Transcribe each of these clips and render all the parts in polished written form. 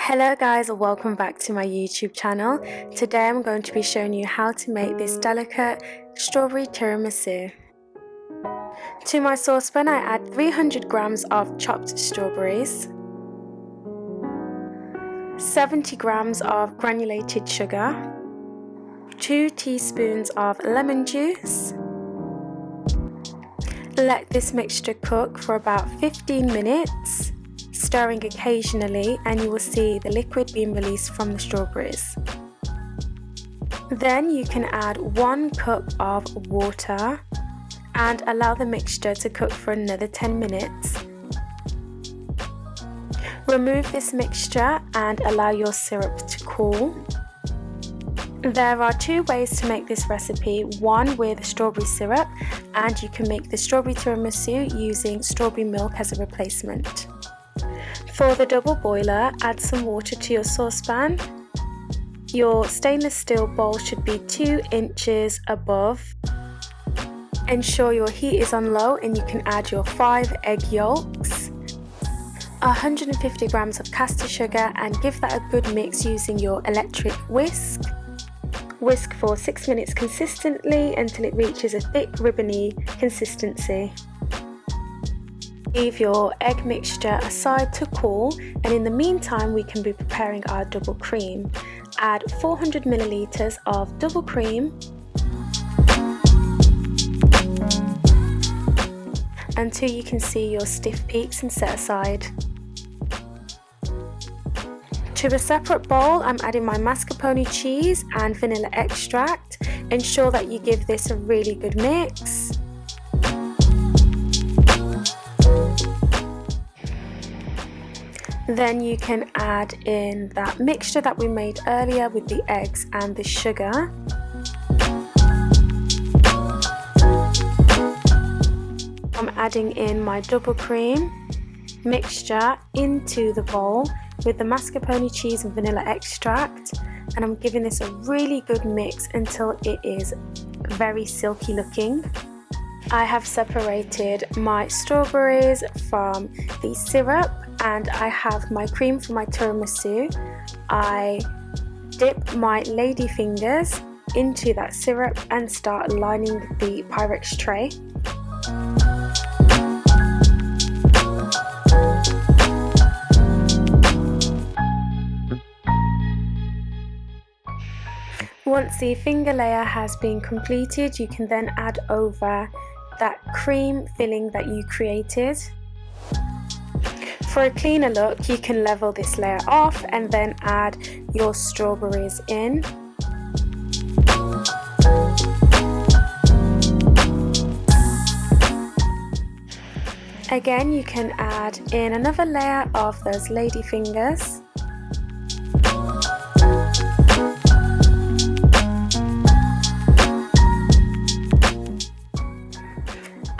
Hello guys, and welcome back to my YouTube channel. Today I'm going to be showing you how to make this delicate strawberry tiramisu. To my saucepan I add 300 grams of chopped strawberries, 70 grams of granulated sugar, 2 teaspoons of lemon juice. Let this mixture cook for about 15 minutes, stirring occasionally, and you will see the liquid being released from the strawberries. Then you can add 1 cup of water and allow the mixture to cook for another 10 minutes. Remove this mixture and allow your syrup to cool. There are 2 ways to make this recipe, one with strawberry syrup, and you can make the strawberry tiramisu using strawberry milk as a replacement. For the double boiler, add some water to your saucepan. Your stainless steel bowl should be 2 inches above. Ensure your heat is on low and you can add your 5 egg yolks, 150 grams of caster sugar, and give that a good mix using your electric whisk. Whisk for 6 minutes consistently until it reaches a thick ribbony consistency. Leave your egg mixture aside to cool, and in the meantime we can be preparing our double cream. Add 400 milliliters of double cream until you can see your stiff peaks, and set aside. To a separate bowl I'm adding my mascarpone cheese and vanilla extract. Ensure that you give this a really good mix. Then you can add in that mixture that we made earlier with the eggs and the sugar. I'm adding in my double cream mixture into the bowl with the mascarpone cheese and vanilla extract, and I'm giving this a really good mix until it is very silky looking. I have separated my strawberries from the syrup, and I have my cream for my tiramisu. I dip my ladyfingers into that syrup and start lining the Pyrex tray. Once the finger layer has been completed, you can then add over that cream filling that you created. For a cleaner look, you can level this layer off and then add your strawberries in. Again, you can add in another layer of those ladyfingers.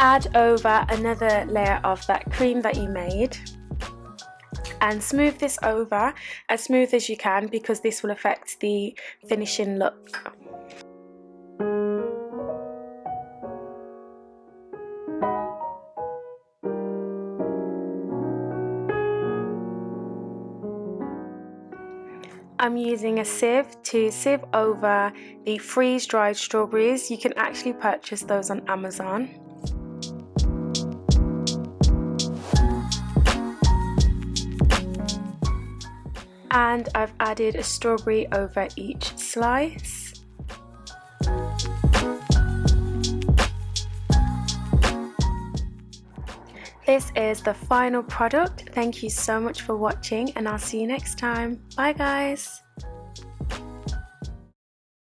Add over another layer of that cream that you made and smooth this over as smooth as you can, because this will affect the finishing look. I'm using a sieve to sieve over the freeze-dried strawberries. You can actually purchase those on Amazon. And I've added a strawberry over each slice. This is the final product. Thank you so much for watching, and I'll see you next time. Bye guys!